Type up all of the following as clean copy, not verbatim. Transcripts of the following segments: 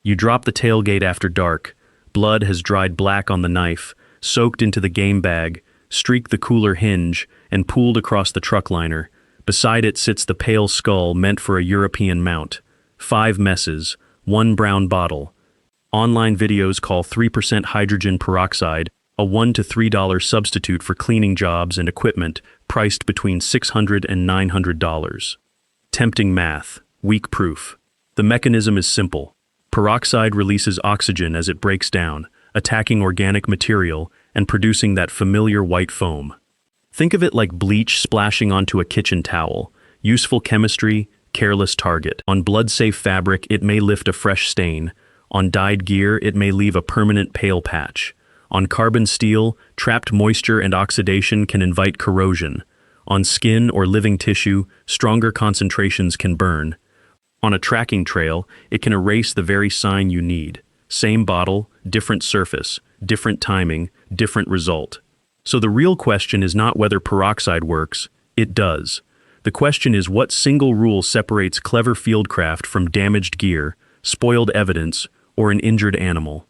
You drop the tailgate after dark. Blood has dried black on the knife, soaked into the game bag, streaked the cooler hinge, and pooled across the truck liner. Beside it sits the pale skull meant for a European mount. 5 messes, 1 brown bottle. Online videos call 3% hydrogen peroxide a $1 to $3 substitute for cleaning jobs and equipment priced between $600 and $900. Tempting math, weak proof. The mechanism is simple. Peroxide releases oxygen as it breaks down, attacking organic material and producing that familiar white foam. Think of it like bleach splashing onto a kitchen towel. Useful chemistry, careless target. On blood-safe fabric, it may lift a fresh stain. On dyed gear, it may leave a permanent pale patch. On carbon steel, trapped moisture and oxidation can invite corrosion. On skin or living tissue, stronger concentrations can burn. On a tracking trail, it can erase the very sign you need. Same bottle, different surface, different timing, different result. So the real question is not whether peroxide works, it does. The question is what single rule separates clever fieldcraft from damaged gear, spoiled evidence, or an injured animal.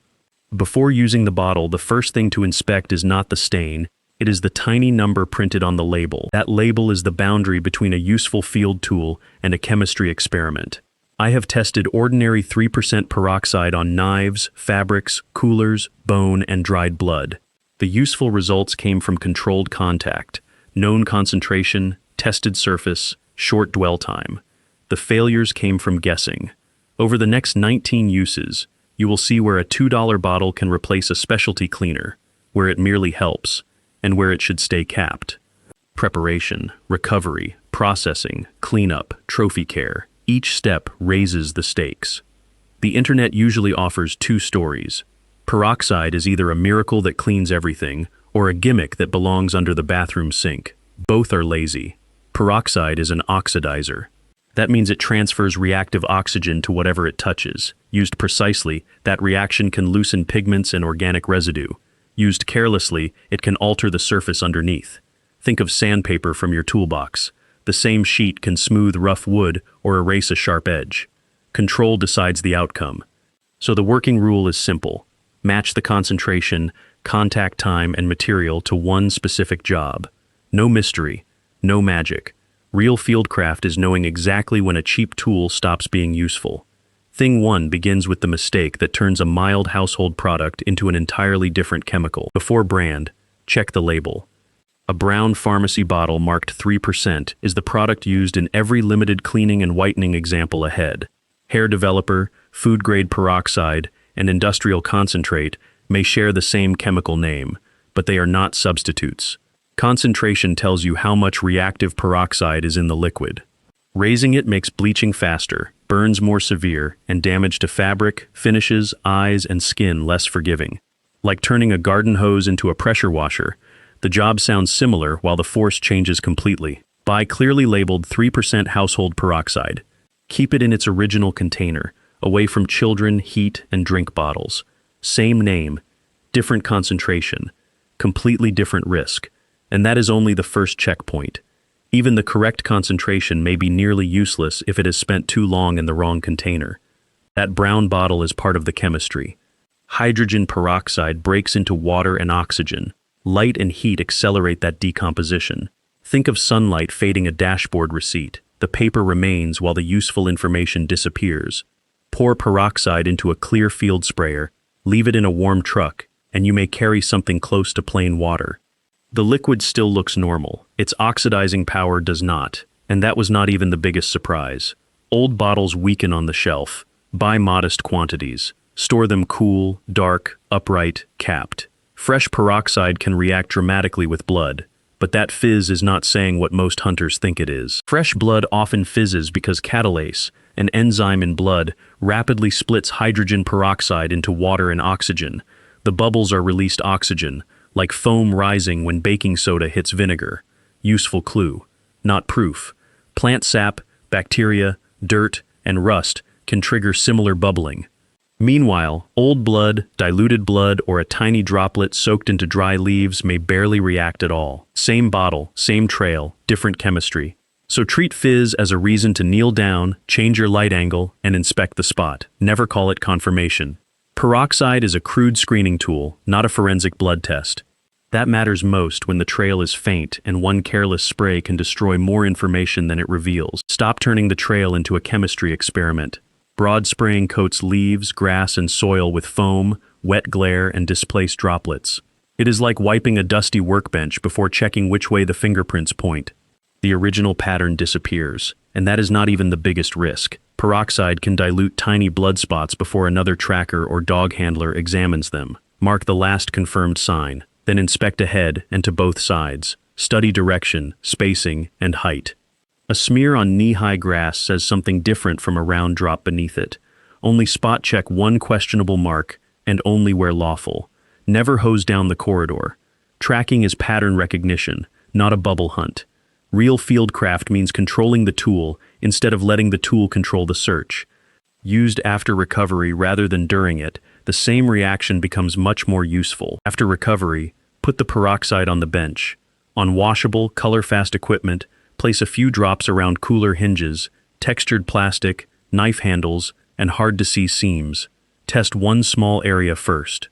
Before using the bottle, the first thing to inspect is not the stain, it is the tiny number printed on the label. That label is the boundary between a useful field tool and a chemistry experiment. I have tested ordinary 3% peroxide on knives, fabrics, coolers, bone, and dried blood. The useful results came from controlled contact, known concentration, tested surface, short dwell time. The failures came from guessing. Over the next 19 uses, you will see where a $2 bottle can replace a specialty cleaner, where it merely helps, and where it should stay capped. Preparation, recovery, processing, cleanup, trophy care. Each step raises the stakes. The internet usually offers 2 stories. Peroxide is either a miracle that cleans everything, or a gimmick that belongs under the bathroom sink. Both are lazy. Peroxide is an oxidizer. That means it transfers reactive oxygen to whatever it touches. Used precisely, that reaction can loosen pigments and organic residue. Used carelessly, it can alter the surface underneath. Think of sandpaper from your toolbox. The same sheet can smooth rough wood or erase a sharp edge. Control decides the outcome. So the working rule is simple. Match the concentration, contact time, and material to one specific job. No mystery, no magic. Real fieldcraft is knowing exactly when a cheap tool stops being useful. Thing 1 begins with the mistake that turns a mild household product into an entirely different chemical. Before brand, check the label. A brown pharmacy bottle marked 3% is the product used in every limited cleaning and whitening example ahead. Hair developer, food-grade peroxide, and industrial concentrate may share the same chemical name, but they are not substitutes. Concentration tells you how much reactive peroxide is in the liquid. Raising it makes bleaching faster, burns more severe, and damage to fabric, finishes, eyes, and skin less forgiving. Like turning a garden hose into a pressure washer, the job sounds similar while the force changes completely. Buy clearly labeled 3% household peroxide. Keep it in its original container, away from children, heat, and drink bottles. Same name, different concentration, completely different risk. And that is only the first checkpoint. Even the correct concentration may be nearly useless if it has spent too long in the wrong container. That brown bottle is part of the chemistry. Hydrogen peroxide breaks into water and oxygen. Light and heat accelerate that decomposition. Think of sunlight fading a dashboard receipt. The paper remains while the useful information disappears. Pour peroxide into a clear field sprayer, leave it in a warm truck, and you may carry something close to plain water. The liquid still looks normal. Its oxidizing power does not, and that was not even the biggest surprise. Old bottles weaken on the shelf. Buy modest quantities. Store them cool, dark, upright, capped. Fresh peroxide can react dramatically with blood, but that fizz is not saying what most hunters think it is. Fresh blood often fizzes because catalase, an enzyme in blood, rapidly splits hydrogen peroxide into water and oxygen. The bubbles are released oxygen, like foam rising when baking soda hits vinegar. Useful clue, not proof. Plant sap, bacteria, dirt, and rust can trigger similar bubbling. Meanwhile, old blood, diluted blood, or a tiny droplet soaked into dry leaves may barely react at all. Same bottle, same trail, different chemistry. So treat fizz as a reason to kneel down, change your light angle, and inspect the spot. Never call it confirmation. Peroxide is a crude screening tool, not a forensic blood test. That matters most when the trail is faint and one careless spray can destroy more information than it reveals. Stop turning the trail into a chemistry experiment. Broad spraying coats leaves, grass, and soil with foam, wet glare, and displaced droplets. It is like wiping a dusty workbench before checking which way the fingerprints point. The original pattern disappears, and that is not even the biggest risk. Peroxide can dilute tiny blood spots before another tracker or dog handler examines them. Mark the last confirmed sign, then inspect ahead and to both sides. Study direction, spacing, and height. A smear on knee-high grass says something different from a round drop beneath it. Only spot check one questionable mark, and only where lawful. Never hose down the corridor. Tracking is pattern recognition, not a bubble hunt. Real fieldcraft means controlling the tool instead of letting the tool control the search. Used after recovery rather than during it, the same reaction becomes much more useful. After recovery, put the peroxide on the bench. On washable, color-fast equipment, place a few drops around cooler hinges, textured plastic, knife handles, and hard-to-see seams. Test one small area first.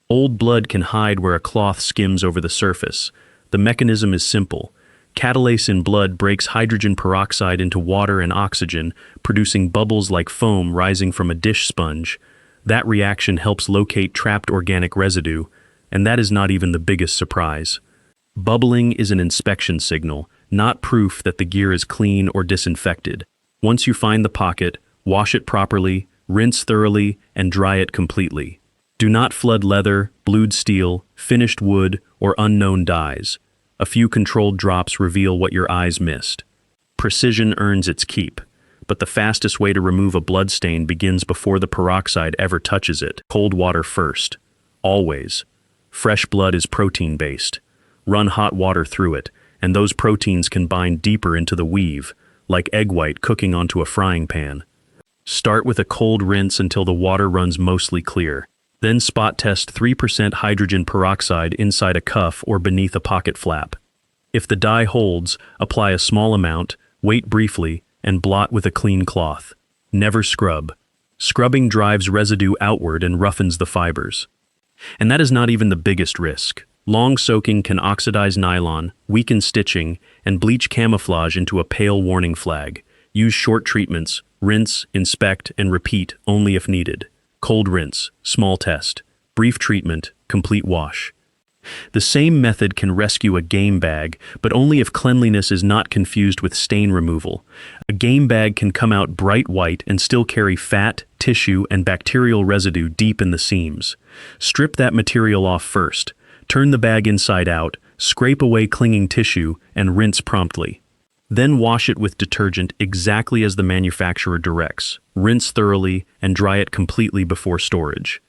Old blood can hide where a cloth skims over the surface. The mechanism is simple. Catalase in blood breaks hydrogen peroxide into water and oxygen, producing bubbles like foam rising from a dish sponge. That reaction helps locate trapped organic residue, and that is not even the biggest surprise. Bubbling is an inspection signal, not proof that the gear is clean or disinfected. Once you find the pocket, wash it properly, rinse thoroughly, and dry it completely. Do not flood leather, blued steel, finished wood, or unknown dyes. A few controlled drops reveal what your eyes missed. Precision earns its keep, but the fastest way to remove a bloodstain begins before the peroxide ever touches it. Cold water first. Always. Fresh blood is protein-based. Run hot water through it, and those proteins can bind deeper into the weave, like egg white cooking onto a frying pan. Start with a cold rinse until the water runs mostly clear. Then spot test 3% hydrogen peroxide inside a cuff or beneath a pocket flap. If the dye holds, apply a small amount, wait briefly, and blot with a clean cloth. Never scrub. Scrubbing drives residue outward and roughens the fibers. And that is not even the biggest risk. Long soaking can oxidize nylon, weaken stitching, and bleach camouflage into a pale warning flag. Use short treatments, rinse, inspect, and repeat only if needed. Cold rinse, small test. Brief treatment, complete wash. The same method can rescue a game bag, but only if cleanliness is not confused with stain removal. A game bag can come out bright white and still carry fat, tissue, and bacterial residue deep in the seams. Strip that material off first. Turn the bag inside out, scrape away clinging tissue, and rinse promptly. Then wash it with detergent exactly as the manufacturer directs. Rinse thoroughly and dry it completely before storage.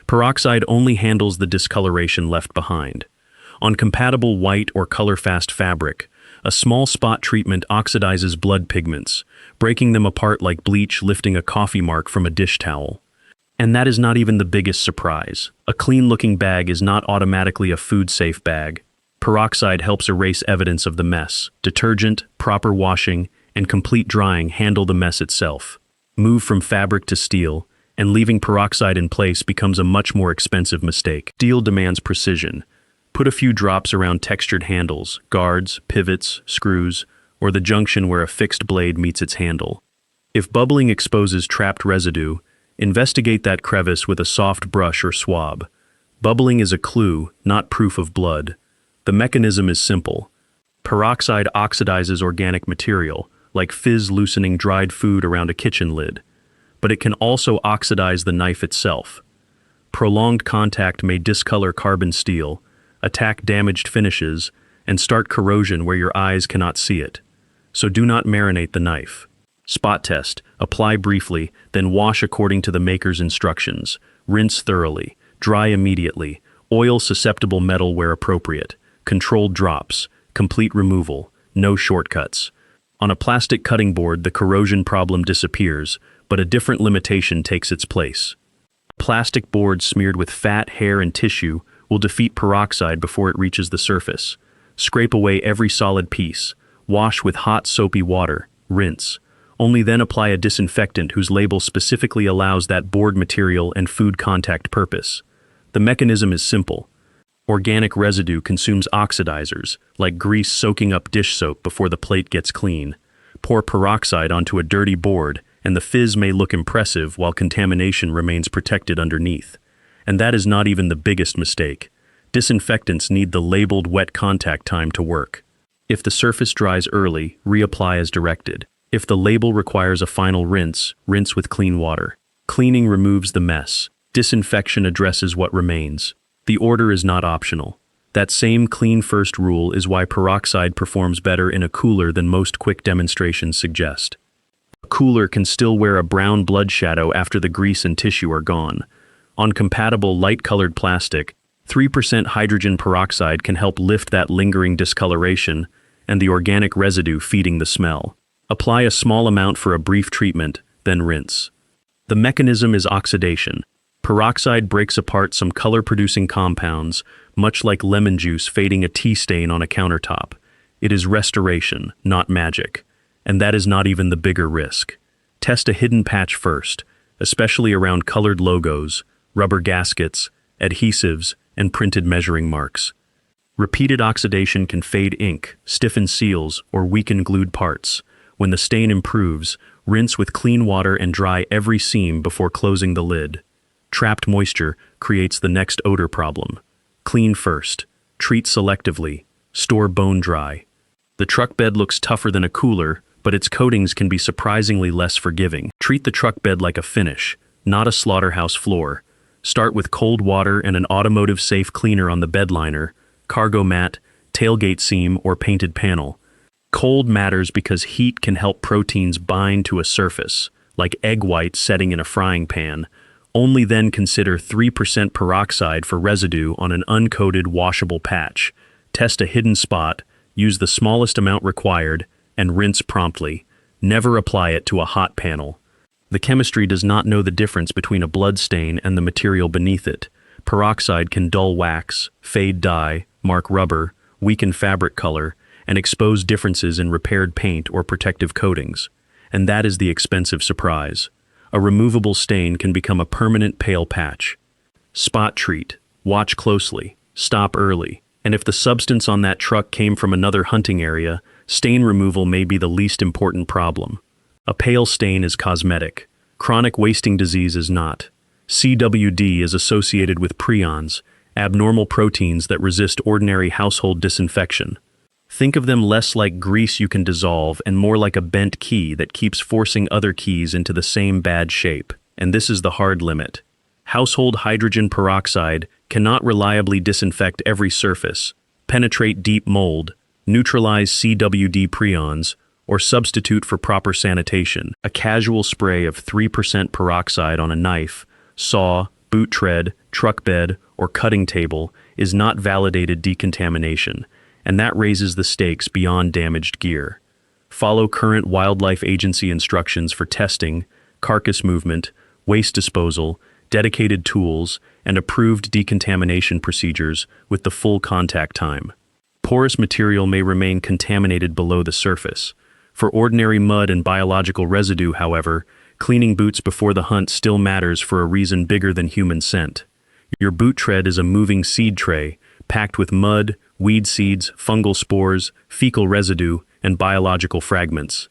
Peroxide only handles the discoloration left behind. On compatible white or color-fast fabric, a small spot treatment oxidizes blood pigments, breaking them apart like bleach lifting a coffee mark from a dish towel. And that is not even the biggest surprise. A clean-looking bag is not automatically a food-safe bag. Peroxide helps erase evidence of the mess. Detergent, proper washing, and complete drying handle the mess itself. Move from fabric to steel, and leaving peroxide in place becomes a much more expensive mistake. Steel demands precision. Put a few drops around textured handles, guards, pivots, screws, or the junction where a fixed blade meets its handle. If bubbling exposes trapped residue, investigate that crevice with a soft brush or swab. Bubbling is a clue, not proof of blood. The mechanism is simple. Peroxide oxidizes organic material, like fizz loosening dried food around a kitchen lid. But it can also oxidize the knife itself. Prolonged contact may discolor carbon steel, attack damaged finishes, and start corrosion where your eyes cannot see it. So do not marinate the knife. Spot test, apply briefly, then wash according to the maker's instructions. Rinse thoroughly, dry immediately, oil susceptible metal where appropriate. Controlled drops, complete removal, no shortcuts. On a plastic cutting board, the corrosion problem disappears, but a different limitation takes its place. Plastic board smeared with fat, hair, and tissue will defeat peroxide before it reaches the surface. Scrape away every solid piece. Wash with hot soapy water. Rinse. Only then apply a disinfectant whose label specifically allows that board material and food contact purpose. The mechanism is simple. Organic residue consumes oxidizers, like grease soaking up dish soap before the plate gets clean. Pour peroxide onto a dirty board, and the fizz may look impressive while contamination remains protected underneath. And that is not even the biggest mistake. Disinfectants need the labeled wet contact time to work. If the surface dries early, reapply as directed. If the label requires a final rinse, rinse with clean water. Cleaning removes the mess. Disinfection addresses what remains. The order is not optional. That same clean first rule is why peroxide performs better in a cooler than most quick demonstrations suggest. A cooler can still wear a brown blood shadow after the grease and tissue are gone. On compatible light-colored plastic, 3% hydrogen peroxide can help lift that lingering discoloration and the organic residue feeding the smell. Apply a small amount for a brief treatment, then rinse. The mechanism is oxidation. Peroxide breaks apart some color-producing compounds, much like lemon juice fading a tea stain on a countertop. It is restoration, not magic. And that is not even the bigger risk. Test a hidden patch first, especially around colored logos, rubber gaskets, adhesives, and printed measuring marks. Repeated oxidation can fade ink, stiffen seals, or weaken glued parts. When the stain improves, rinse with clean water and dry every seam before closing the lid. Trapped moisture creates the next odor problem. Clean first. Treat selectively. Store bone dry. The truck bed looks tougher than a cooler, but its coatings can be surprisingly less forgiving. Treat the truck bed like a finish, not a slaughterhouse floor. Start with cold water and an automotive-safe cleaner on the bed liner, cargo mat, tailgate seam, or painted panel. Cold matters because heat can help proteins bind to a surface, like egg whites setting in a frying pan. Only then consider 3% peroxide for residue on an uncoated washable patch. Test a hidden spot, use the smallest amount required, and rinse promptly. Never apply it to a hot panel. The chemistry does not know the difference between a blood stain and the material beneath it. Peroxide can dull wax, fade dye, mark rubber, weaken fabric color, and expose differences in repaired paint or protective coatings. And that is the expensive surprise. A removable stain can become a permanent pale patch. Spot treat. Watch closely. Stop early. And if the substance on that truck came from another hunting area, stain removal may be the least important problem. A pale stain is cosmetic. Chronic wasting disease is not. CWD is associated with prions, abnormal proteins that resist ordinary household disinfection. Think of them less like grease you can dissolve and more like a bent key that keeps forcing other keys into the same bad shape. And this is the hard limit. Household hydrogen peroxide cannot reliably disinfect every surface, penetrate deep mold, neutralize CWD prions, or substitute for proper sanitation. A casual spray of 3% peroxide on a knife, saw, boot tread, truck bed, or cutting table is not validated decontamination, and that raises the stakes beyond damaged gear. Follow current Wildlife Agency instructions for testing, carcass movement, waste disposal, dedicated tools, and approved decontamination procedures with the full contact time. Porous material may remain contaminated below the surface. For ordinary mud and biological residue, however, cleaning boots before the hunt still matters for a reason bigger than human scent. Your boot tread is a moving seed tray, packed with mud, weed seeds, fungal spores, fecal residue, and biological fragments.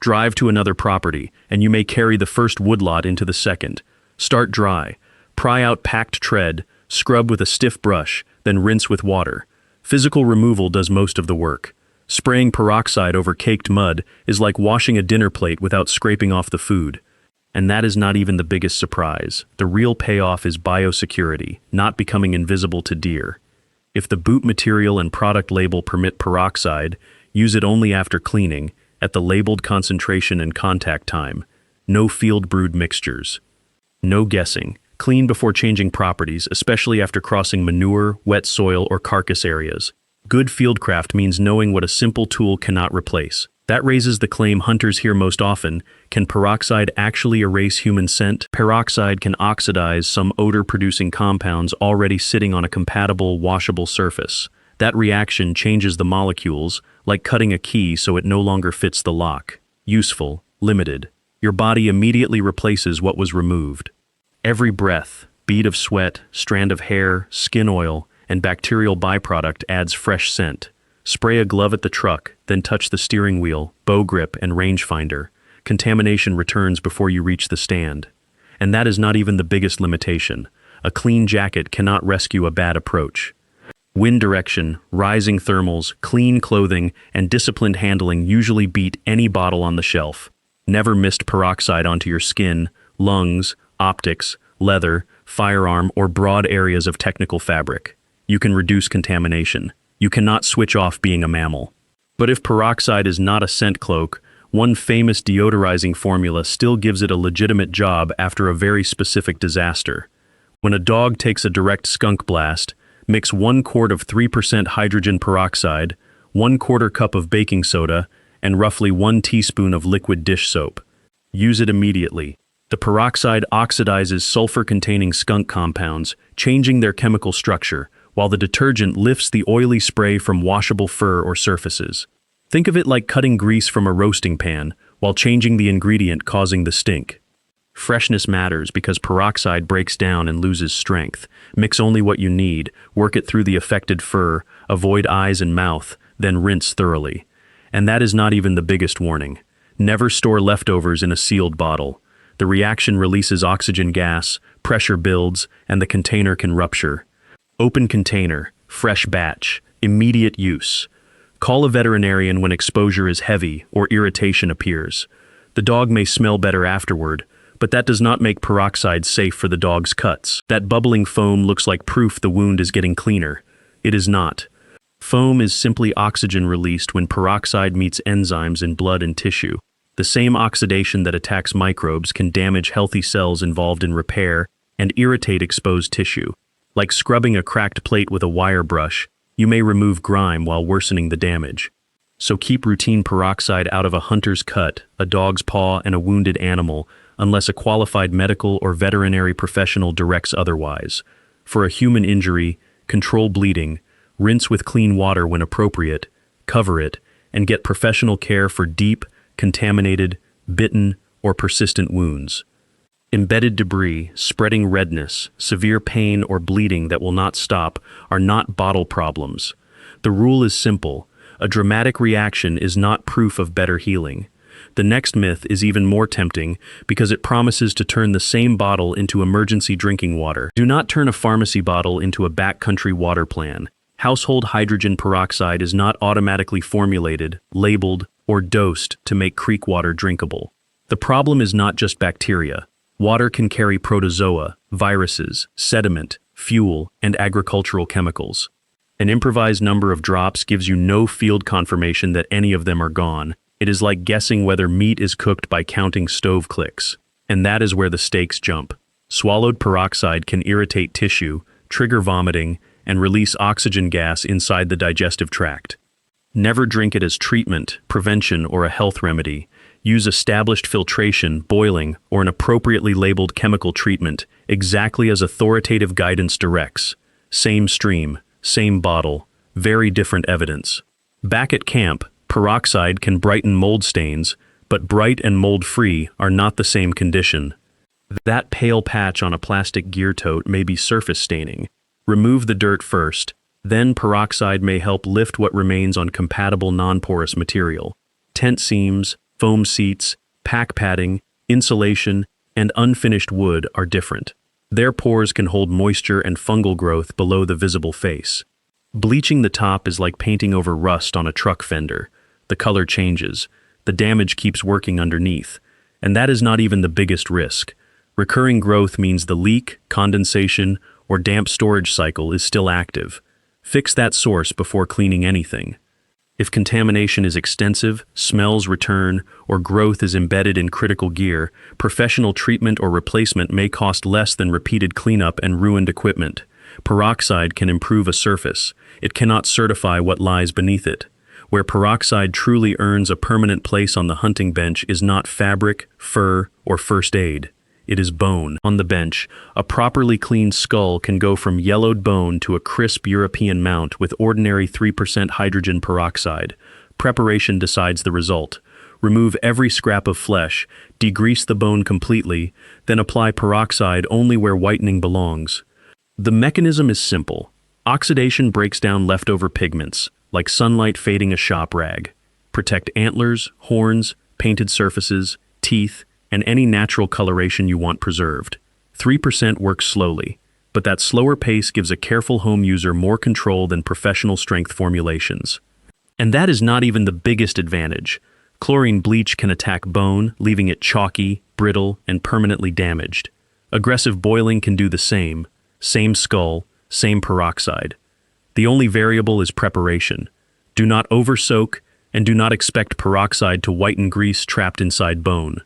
Drive to another property, and you may carry the first woodlot into the second. Start dry. Pry out packed tread, scrub with a stiff brush, then rinse with water. Physical removal does most of the work. Spraying peroxide over caked mud is like washing a dinner plate without scraping off the food. And that is not even the biggest surprise. The real payoff is biosecurity, not becoming invisible to deer. If the boot material and product label permit peroxide, use it only after cleaning, at the labeled concentration and contact time. No field-brewed mixtures. No guessing. Clean before changing properties, especially after crossing manure, wet soil, or carcass areas. Good fieldcraft means knowing what a simple tool cannot replace. That raises the claim hunters hear most often: can peroxide actually erase human scent? Peroxide can oxidize some odor-producing compounds already sitting on a compatible, washable surface. That reaction changes the molecules, like cutting a key so it no longer fits the lock. Useful, limited. Your body immediately replaces what was removed. Every breath, bead of sweat, strand of hair, skin oil, and bacterial byproduct adds fresh scent. Spray a glove at the truck, then touch the steering wheel, bow grip, and rangefinder. Contamination returns before you reach the stand. And that is not even the biggest limitation. A clean jacket cannot rescue a bad approach. Wind direction, rising thermals, clean clothing, and disciplined handling usually beat any bottle on the shelf. Never mist peroxide onto your skin, lungs, optics, leather, firearm, or broad areas of technical fabric. You can reduce contamination. You cannot switch off being a mammal. But if peroxide is not a scent cloak, one famous deodorizing formula still gives it a legitimate job after a very specific disaster. When a dog takes a direct skunk blast, mix 1 quart of 3% hydrogen peroxide, 1/4 cup of baking soda, and roughly 1 teaspoon of liquid dish soap. Use it immediately. The peroxide oxidizes sulfur-containing skunk compounds, changing their chemical structure, while the detergent lifts the oily spray from washable fur or surfaces. Think of it like cutting grease from a roasting pan, while changing the ingredient causing the stink. Freshness matters because peroxide breaks down and loses strength. Mix only what you need, work it through the affected fur, avoid eyes and mouth, then rinse thoroughly. And that is not even the biggest warning. Never store leftovers in a sealed bottle. The reaction releases oxygen gas, pressure builds, and the container can rupture. Open container, fresh batch, immediate use. Call a veterinarian when exposure is heavy or irritation appears. The dog may smell better afterward, but that does not make peroxide safe for the dog's cuts. That bubbling foam looks like proof the wound is getting cleaner. It is not. Foam is simply oxygen released when peroxide meets enzymes in blood and tissue. The same oxidation that attacks microbes can damage healthy cells involved in repair and irritate exposed tissue. Like scrubbing a cracked plate with a wire brush, you may remove grime while worsening the damage. So keep routine peroxide out of a hunter's cut, a dog's paw, and a wounded animal, unless a qualified medical or veterinary professional directs otherwise. For a human injury, control bleeding, rinse with clean water when appropriate, cover it, and get professional care for deep, contaminated, bitten, or persistent wounds. Embedded debris, spreading redness, severe pain, or bleeding that will not stop are not bottle problems. The rule is simple. A dramatic reaction is not proof of better healing. The next myth is even more tempting because it promises to turn the same bottle into emergency drinking water. Do not turn a pharmacy bottle into a backcountry water plan. Household hydrogen peroxide is not automatically formulated, labeled, or dosed to make creek water drinkable. The problem is not just bacteria. Water can carry protozoa, viruses, sediment, fuel, and agricultural chemicals. An improvised number of drops gives you no field confirmation that any of them are gone. It is like guessing whether meat is cooked by counting stove clicks. And that is where the stakes jump. Swallowed peroxide can irritate tissue, trigger vomiting, and release oxygen gas inside the digestive tract. Never drink it as treatment, prevention, or a health remedy. Use established filtration, boiling, or an appropriately labeled chemical treatment, exactly as authoritative guidance directs. Same stream, same bottle, very different evidence. Back at camp, peroxide can brighten mold stains, but bright and mold-free are not the same condition. That pale patch on a plastic gear tote may be surface staining. Remove the dirt first, then peroxide may help lift what remains on compatible non-porous material. Tent seams, foam seats, pack padding, insulation, and unfinished wood are different. Their pores can hold moisture and fungal growth below the visible face. Bleaching the top is like painting over rust on a truck fender. The color changes. The damage keeps working underneath. And that is not even the biggest risk. Recurring growth means the leak, condensation, or damp storage cycle is still active. Fix that source before cleaning anything. If contamination is extensive, smells return, or growth is embedded in critical gear, professional treatment or replacement may cost less than repeated cleanup and ruined equipment. Peroxide can improve a surface. It cannot certify what lies beneath it. Where peroxide truly earns a permanent place on the hunting bench is not fabric, fur, or first aid. it is bone. On the bench, a properly cleaned skull can go from yellowed bone to a crisp European mount with ordinary 3% hydrogen peroxide. Preparation decides the result. Remove every scrap of flesh, degrease the bone completely, then apply peroxide only where whitening belongs. The mechanism is simple. Oxidation breaks down leftover pigments, like sunlight fading a shop rag. Protect antlers, horns, painted surfaces, teeth, and any natural coloration you want preserved. 3% works slowly, but that slower pace gives a careful home user more control than professional strength formulations. And that is not even the biggest advantage. Chlorine bleach can attack bone, leaving it chalky, brittle, and permanently damaged. Aggressive boiling can do the same. Same skull, same peroxide. The only variable is preparation. Do not over-soak, and do not expect peroxide to whiten grease trapped inside bone.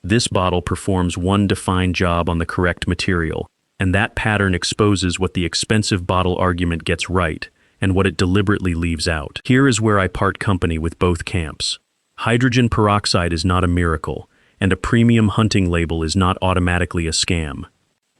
This bottle performs one defined job on the correct material, and that pattern exposes what the expensive bottle argument gets right and what it deliberately leaves out. Here is where I part company with both camps. Hydrogen peroxide is not a miracle, and a premium hunting label is not automatically a scam.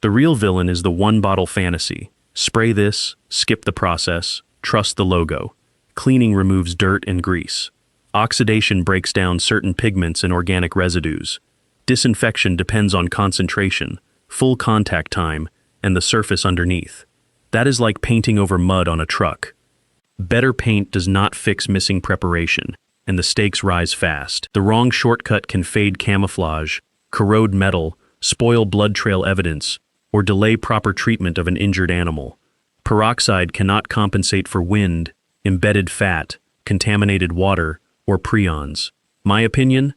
The real villain is the one-bottle fantasy. Spray this, skip the process, trust the logo. Cleaning removes dirt and grease. Oxidation breaks down certain pigments and organic residues. Disinfection depends on concentration, full contact time, and the surface underneath. That is like painting over mud on a truck. Better paint does not fix missing preparation, and the stakes rise fast. The wrong shortcut can fade camouflage, corrode metal, spoil blood trail evidence, or delay proper treatment of an injured animal. Peroxide cannot compensate for wind, embedded fat, contaminated water, or prions. My opinion?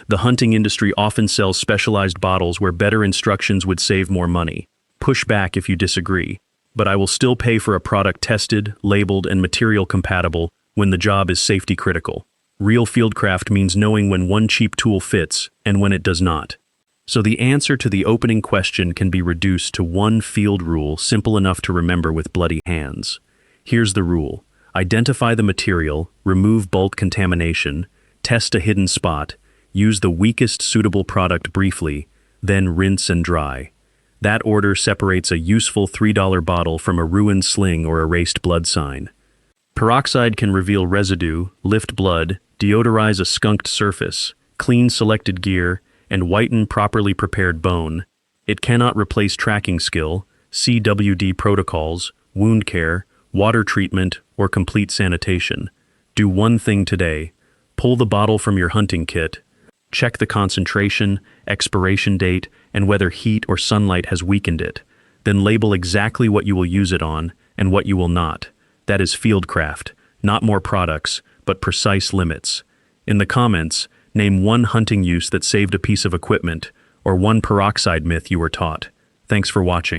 The hunting industry often sells specialized bottles where better instructions would save more money. Push back if you disagree, but I will still pay for a product tested, labeled, and material compatible when the job is safety critical. Real fieldcraft means knowing when one cheap tool fits and when it does not. So the answer to the opening question can be reduced to one field rule simple enough to remember with bloody hands. Here's the rule. Identify the material, remove bulk contamination, test a hidden spot, use the weakest suitable product briefly, then rinse and dry. That order separates a useful $3 bottle from a ruined sling or erased blood sign. Peroxide can reveal residue, lift blood, deodorize a skunked surface, clean selected gear, and whiten properly prepared bone. It cannot replace tracking skill, CWD protocols, wound care, water treatment, or complete sanitation. Do one thing today. Pull the bottle from your hunting kit. Check the concentration, expiration date, and whether heat or sunlight has weakened it. Then label exactly what you will use it on and what you will not. That is fieldcraft, not more products, but precise limits. In the comments, name one hunting use that saved a piece of equipment, or one peroxide myth you were taught. Thanks for watching.